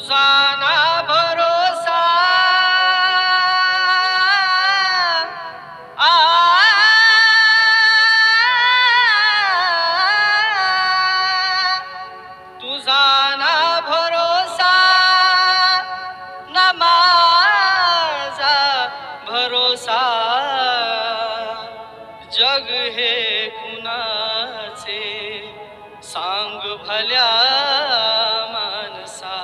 तुझा ना भरोसा आ तुझा ना भरोसा ना माझा भरोसा जग हे कुणाचे सांग भल्या मानसा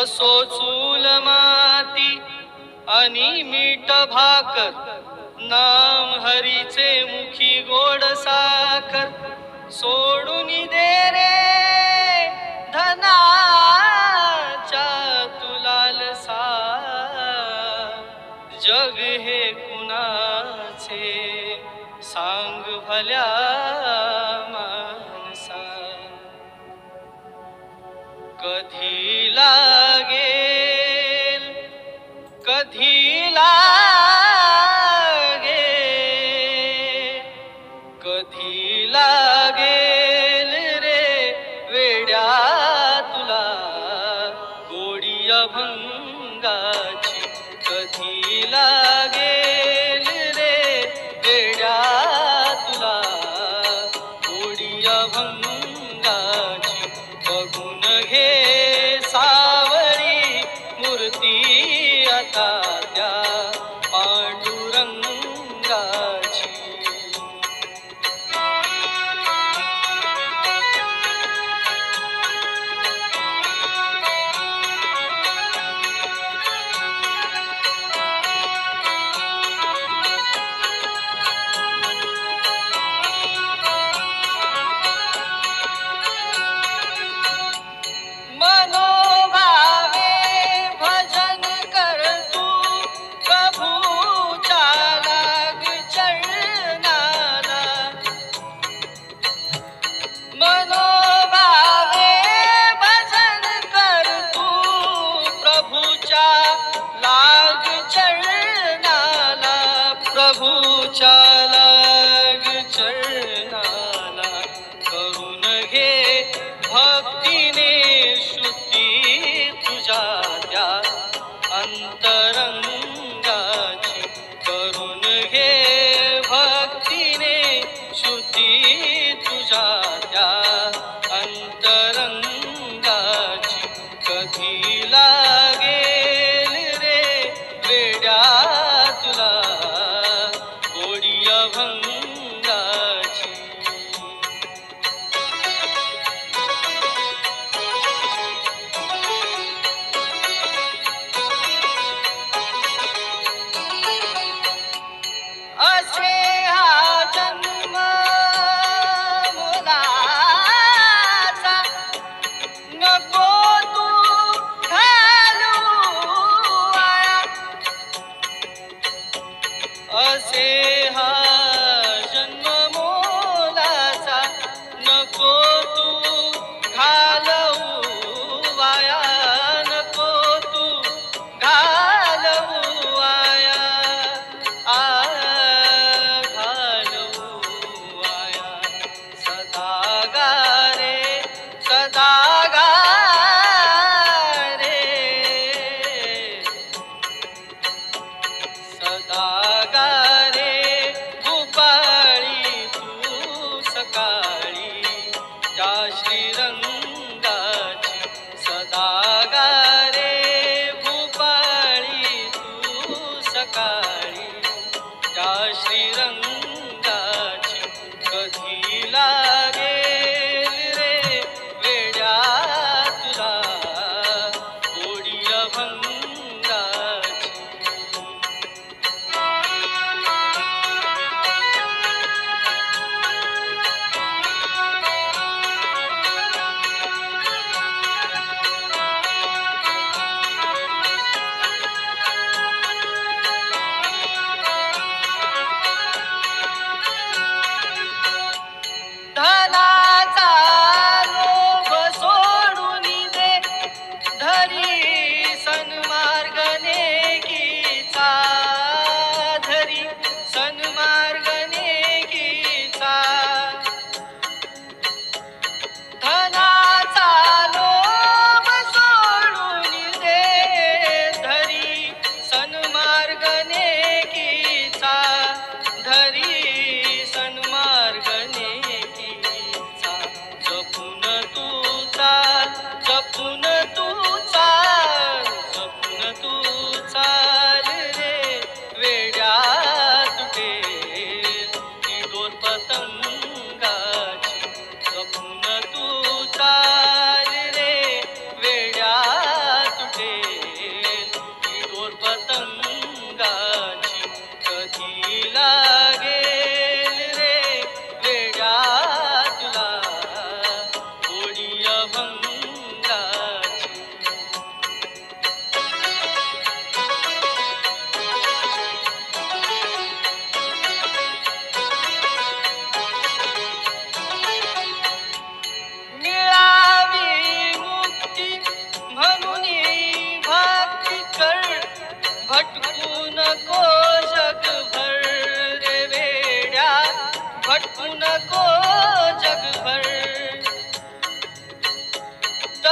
असो चूल माती आणि मीठ भाकर नाम हरीचे मुखी गोड साखर सोडून दे रे धनाच्या तुलालसा जग हे कुणाचे सांग भल्या मानसा कधी लागेल कधी लागेल रे वेड्या तुला गोडी अभंगाची कधी लागेल रे वेड्या तुला गोडी अभंगाची बघून घे सावरी मूर्ती आता त्या पांडुरंगाची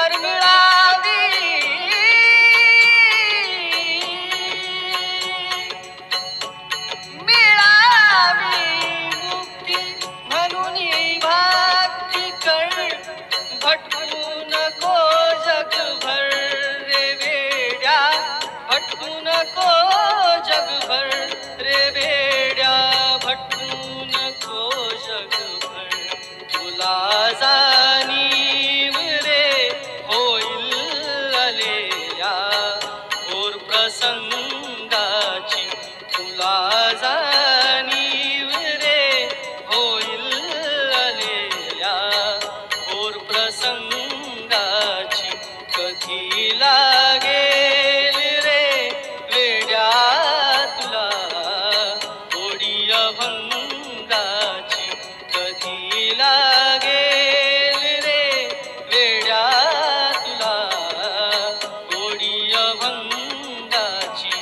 तर मिळावी मुक्ती म्हणून भक्ती कर भटकू नको जगभर रे वेड्या भटकू नको जगभर रे वेड्या भटकू नको जगभर तुला जाणीव रे होईल आलेल्या थोर प्रसंगाची तुला जाणीव रे होईल आलेल्या थोर प्रसंगाची कधी लागेल रे वेड्या तुला थोडी अभंगाची कधी लागेल रे वेड्या तुला थोडी अभंगाची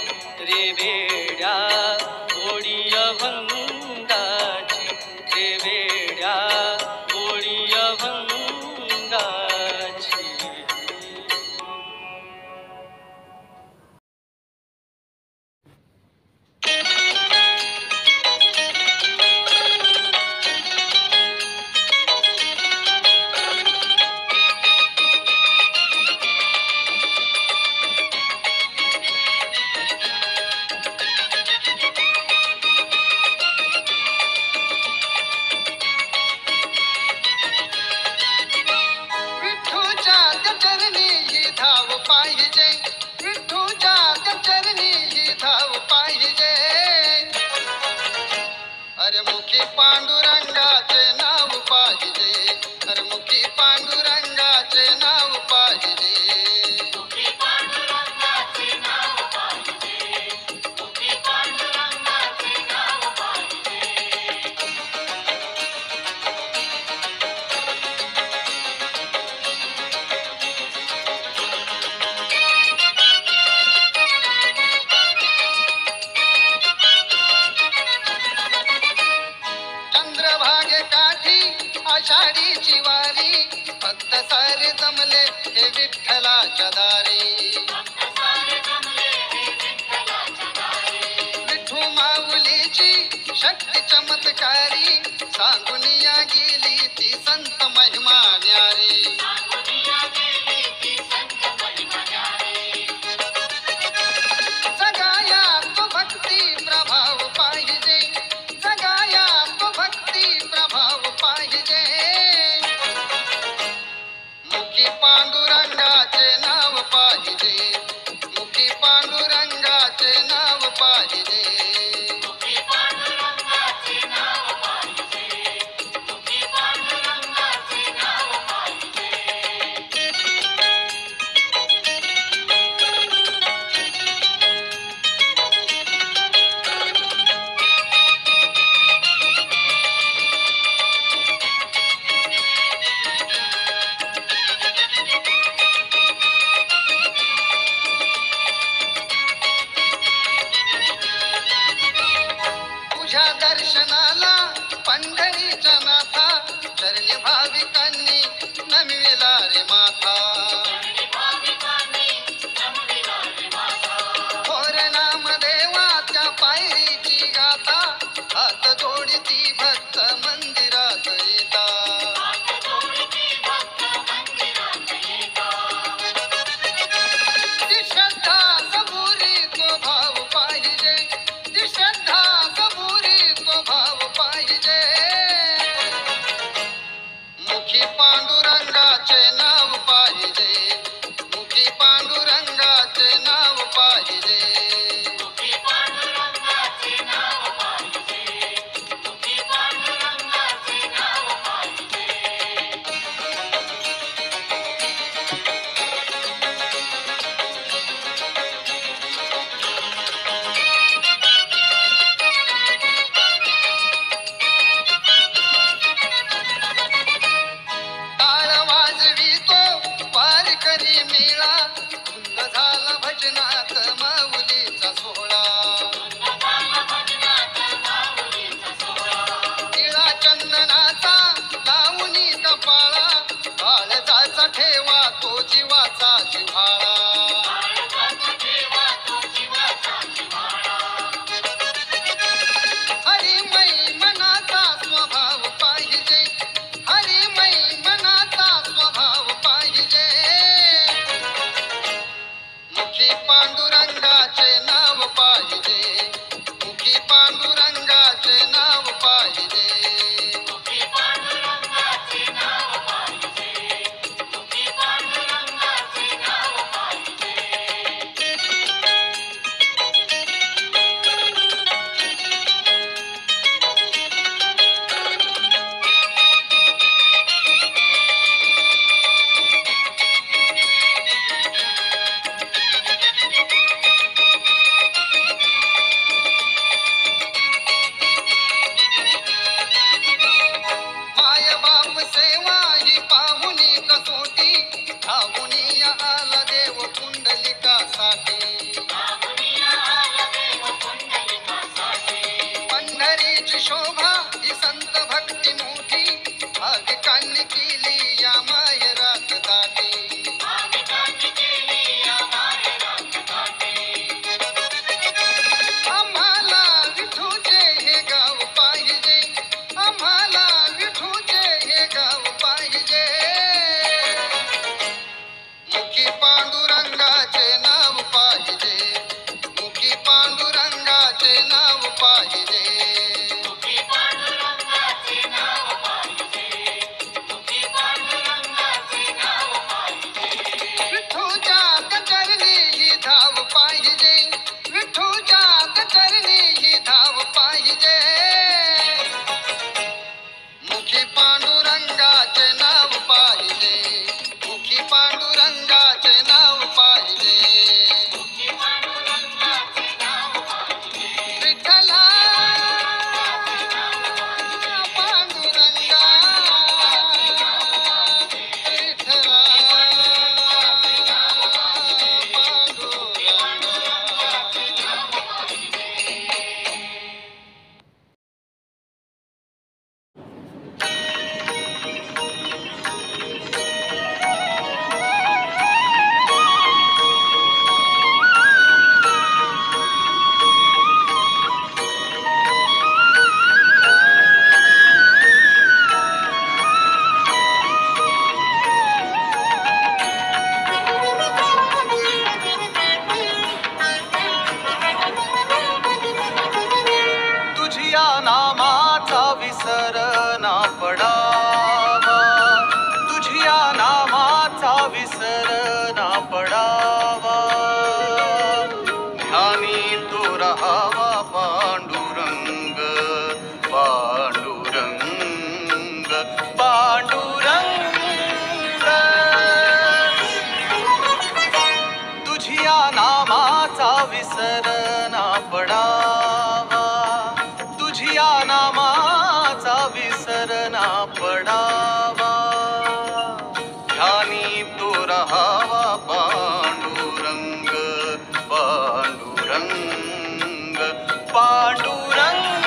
रे वेड्या थोडी अभंगाची रे वेड्या थोडी अभंगाची. विठूच्या त्या चरणी ही धाव पाहिजे विठूच्या त्या चरणी ही धाव पाहिजे अरे मुखी पांडुरंगाचे नाव पाहिजे अरे मुखी पांडुरंगाचे नाव पाहिजे मुखी पांडुरंगाचे नाव पाहिजे मुखी पांडुरंगाचे नाव पाहिजे. चंद्रभागे काठी आषाढीची वारी भक्त सारे जमले हे विठ्ठलाच्या दारी विठू माऊलीची शक्ती चमत्कारी सांगून या गेली ती संत महिमा न्यारी जगाया तो भक्ती प्रभाव पाहिजे जगाया तो भक्ती प्रभाव पाहिजे मुखी पांडुरंगाचे नाव पाहिजे मुखी पांडुरंगाचे नाव पाहिजे मुखी पांडुरंगाचे नाव पाहिजे मुखी पांडुरंगाचे नाव पाहिजे. तुझ्या दर्शनाला पंढरीच्या नाथा चरणी भाविकांनी नमविला रे माथा थोर नाम देवाच्या पायरीची गाथा हात जोडती भक्त मंदिरात येता ती श्रद्धा सबुरी तो भाव पाहिजे ती श्रद्धा सबुरी तो भाव पाहिजे मुखी पांडुरंगाचे नाव पाहिजे मुखी पांडुरंगाचे नाव पाहिजे मुखी पांडुरंगाचे नाव पाहिजे मुखी पांडुरंगाचे नाव पाहिजे. टाळ वाजवितो वारकरी मेळा धुंद झाला भजनात माऊलीचा सोहळा तिळा चंदनाचा लावणी कपाळा काळजाचा ठेवा तो जीव जीवाचा जिव्हाळा हरिमय मनाचा स्वभाव पाहिजे हरिमय मनाचा स्वभाव पाहिजे मुखी पांडुरंगाचे नाव पाहिजे मुखी पांडुरंगाचे नाव पाहिजे मायबाप सेवा ही पाहुनी कसोटी धावूनी आला देव पुंडलिकासाठी पंढरीची शोभा ही संत भक्ती मोठी भाविकांनी केली या माहेरात दाटी आम्हाला विठूचे हे गाव पाहिजे आम्हाला विठूचे हे गाव पाहिजे मुखी पांडुरंगाचे नाव पाहिजे मुखी पांडुरंगाचे नाव पाहिजे विठूच्या कचरणी ही धाव पाहिजे विठूच्या कचरणी ही धाव पाहिजे मुखी पांडुरंगाचे नाव पाहिजे मुखी पांडुरंगाचे नाव पाहिजे विठ्ठला पांडुरंगा विठ्ठला तुझिया नामाचा विसर ना पडावा तुझिया नामाचा विसर ना पडावा ध्यानी तो रहावा पांडुरंग पांडुरंग पांडुरंग तुझिया नामाचा विसर ना पडावा तुझिया नामाचा विसर ना पडावा ध्यानी तो रहावा पांडुरंग पांडुरंग पांडुरंग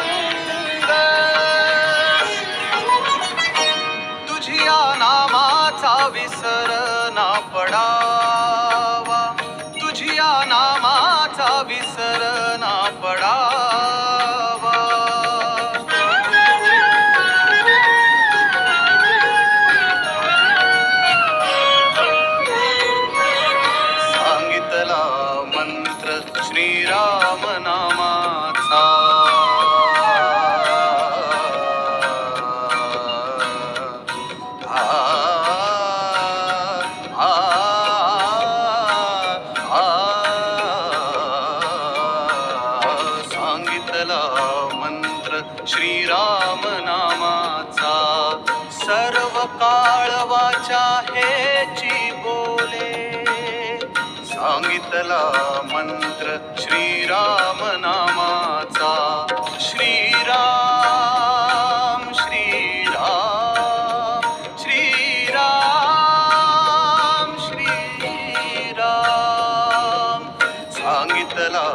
तुझिया नामाचा विसर ना पडावा तुझिया नामाचा विसर ना पडावा सांगितला मंत्र श्रीराम नामाचा सांगितला मंत्र श्रीराम नामाचा सर्व काळ वाचा हेची बोले सांगितला मंत्र श्रीराम नामाचा श्रीराम श्रीराम श्रीराम श्रीराम सांगितला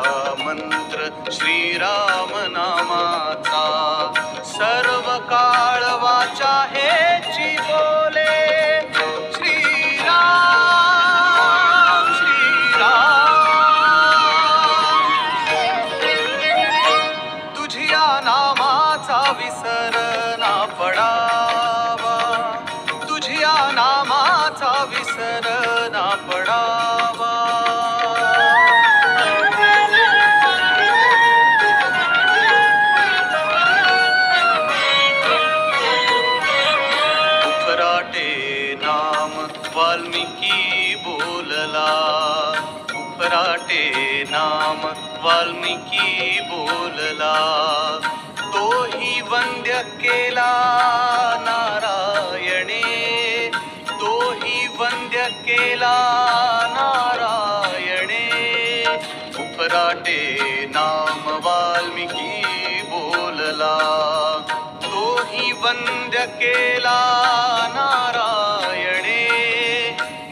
मंत्र श्रीराम नामाचा सर्व काळ वाचा हेची बोले श्रीराम बोलला, उफराटे नाम वाल्मिकी बोलला, तोही वंद्य केला नारायणे, तोही वंद्य केला नारायणे, उफराटे नाम वाल्मिकी बोलला, तोही वंद्य केला नारायणे.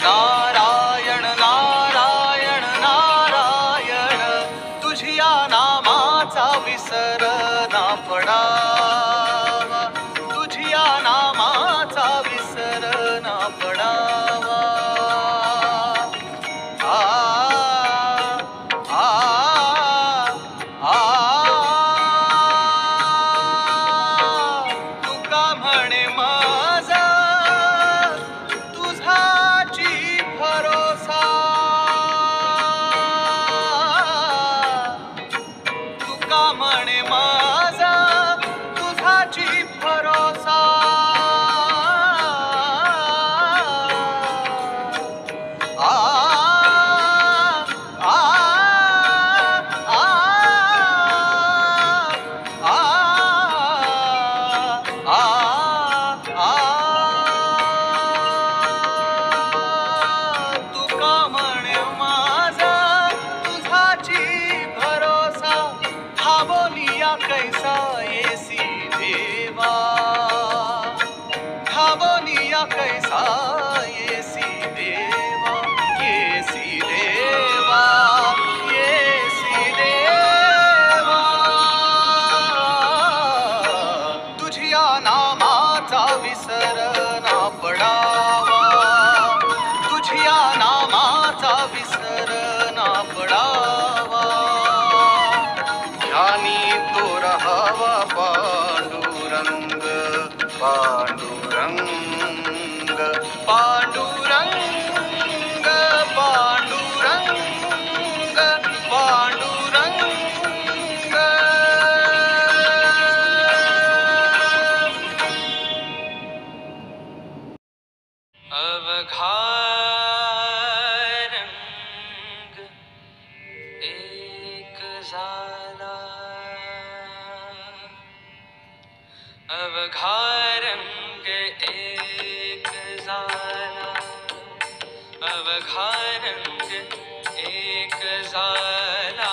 नारायण नारायण नारायण, तुझिया नामाचा विसर ना पडावा, तुझिया नामाचा विसर ना पडावा. आ आ आ तुका म्हणे माझा तुझाची भरोसा, तुका म्हणे माझा तुझाची भरोसा. आ आ आ आ आ आ तुका म्हणे माझा तुझाची भरोसा, थांबोनिया कैसा येसी देवा, थांबोनिया कैसा येसी देवा, येसी देवा, येसी देवा. तुझिया नामाचा विसर ना पडावा, तुझिया नामाचा विसर ना पडावा. ध्यानी तो रहावा पांडुरंग, पांडुरंग, पांडुरंग, पांडुरंग, पांडुरंग. अवघारंग एक झाला, अवघारंग एक झाला, अवघारंग एक झाला,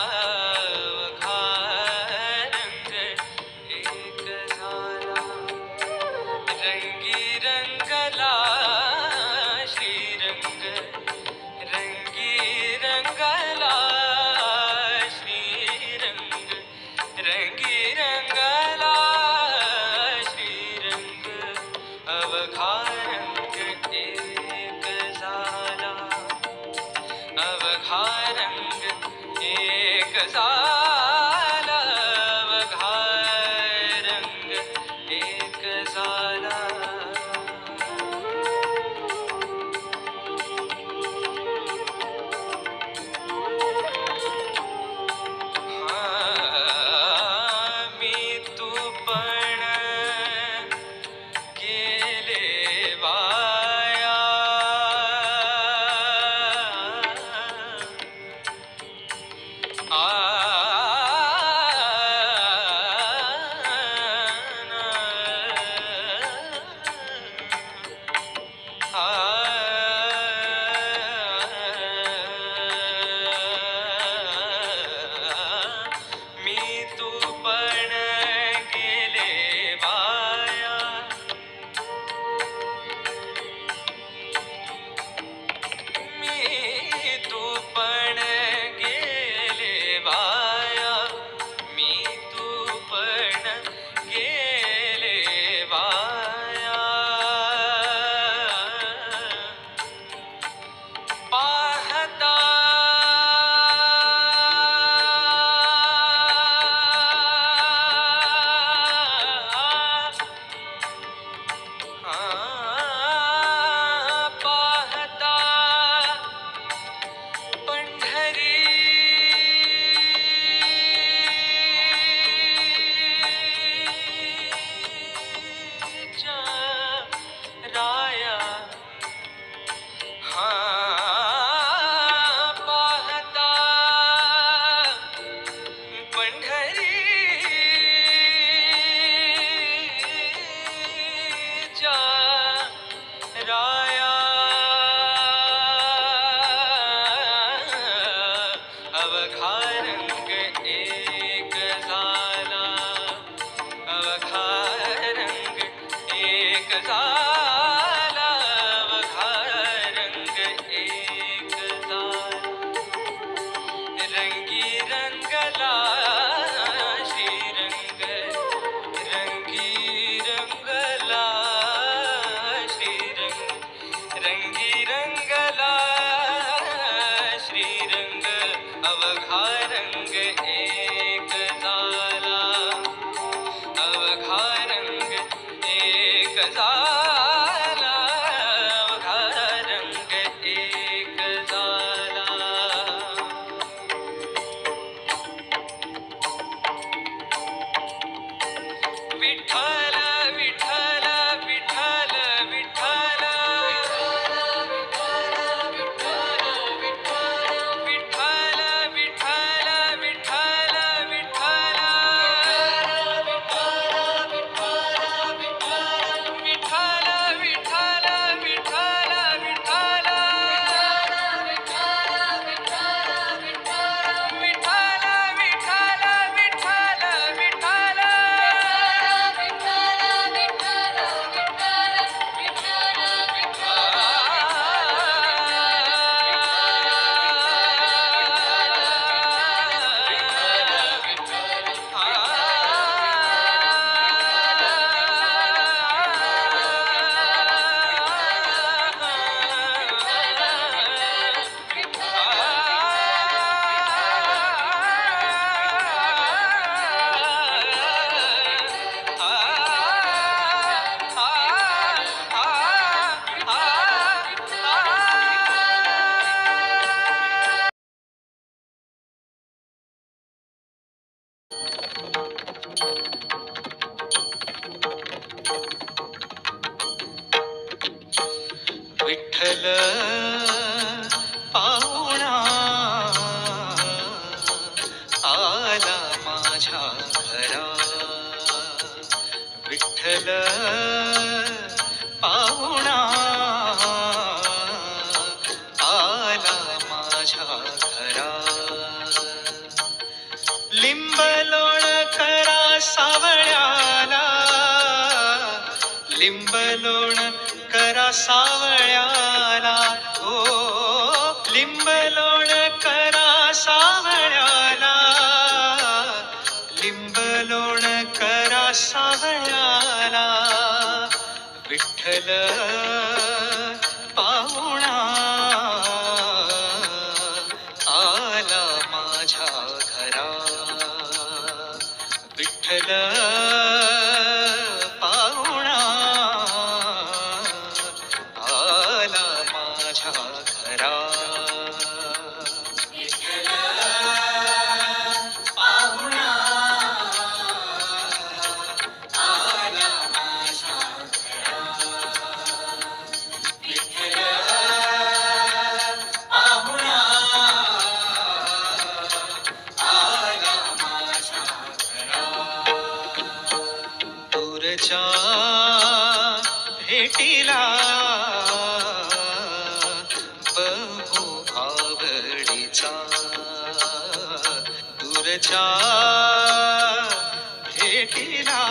अवघारंग एक झाला. रंगी रंगला श्रीरंग, रंगी रंगला श्रीरंग, रंगी रंगला श्रीरंग. अवघारंग एक झाला, अवघारंग एक झाला, अवघारंग एक झाला. मी तू पण गेले वाया, मी तू पण गेले वाया. मी तू पण गेले वाया, मी तू पण गेले वाया. पाहता पाहता पंढरीचे अवघा रंग एक झाला, अवघा रंग एक झाला, अवघा रंग एक झाला. रंगी रंगला श्रीरंग, रंगी रंगला श्रीरंग, रंगी रंगला श्रीरंग, अवघा रंग एक झाला, अवघा रंग एक झाला, अवघा रंग एक झाला. विठ्ठल विठ्ठल विठ्ठल विठ्ठल, विठ्ठल विठ्ठल विठ्ठल विठ्ठल, विठ्ठल विठ्ठल विठ्ठल विठ्ठल, विठ्ठल विठ्ठल पाहुणा आला माझ्या घरा, विठ्ठल पाहुणा आला माझ्या घरा. लिंब लोण करा सावळ्याला, लिंब लोण करा सावळ्याला, हो लिंब लोण करा सावळ्याला, लिंब लोण करा सावळ्याला. विठ्ठल पाहुणा आला माझ्या घरा, विठ्ठल पाहुणा आला माझ्या घरा. दूरच्या भेटीला बहु आवडीचा, दूरच्या भेटीला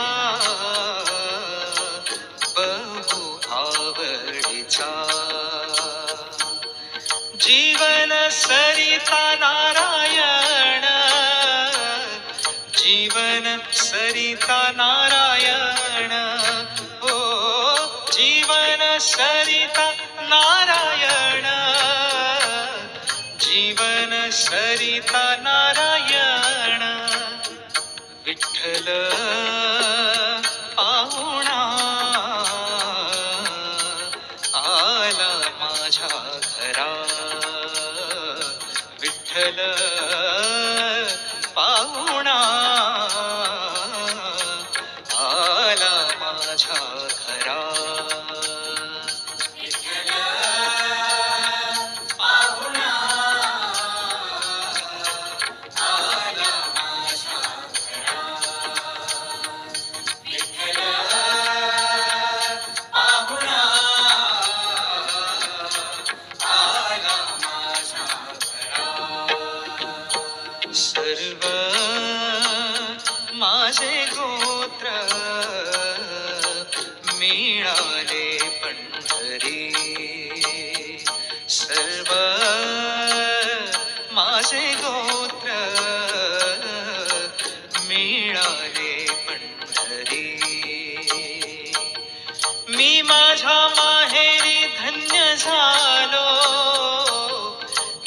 बहु आवडीचा. जीवन सरिता नारायण, जीवन सरिता नारायण, हो जीवन सरिता नारायण, जीवन सरिता नारायण. विठ्ठल पाहुणा आला माझ्या घरा, विठ्ठल पाहुणा आला माझ्या घरा. माझे गोत्र मिळाले पंढरी. मी माझ्या माहेरी धन्य झालो,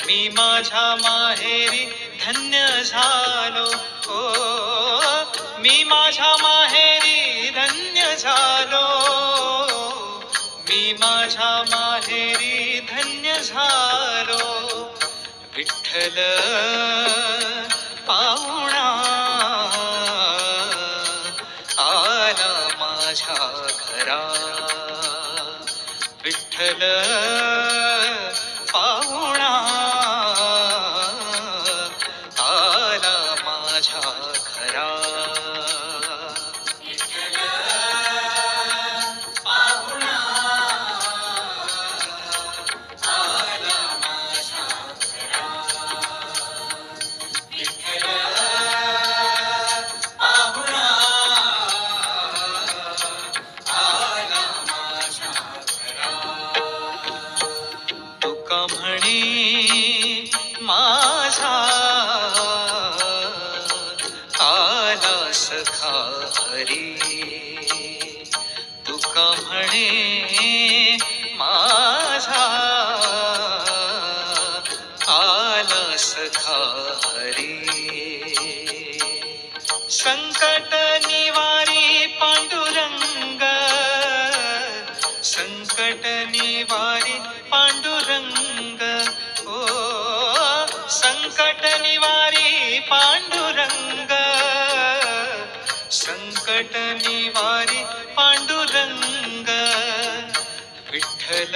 मी माझ्या माहेरी धन्य झालो. ओ मी माझ्या माहेरी धन्य झालो, मी माझ्या माहेरी धन्य झालो. विठ्ठल पाहुणा आला माझ्या घरा. विठ्ठल पाहुणा आला माझ्या घरा. तुका म्हणे माझा आला सखा हरी. तुका म्हणे माझा आला सखा हरी. संकट निवारी पांडुरंग, संकट निवारी पांडुरंग. ओ संकट निवारी पांडुरंग, संकट निवारी पांडुरंग. विठ्ठल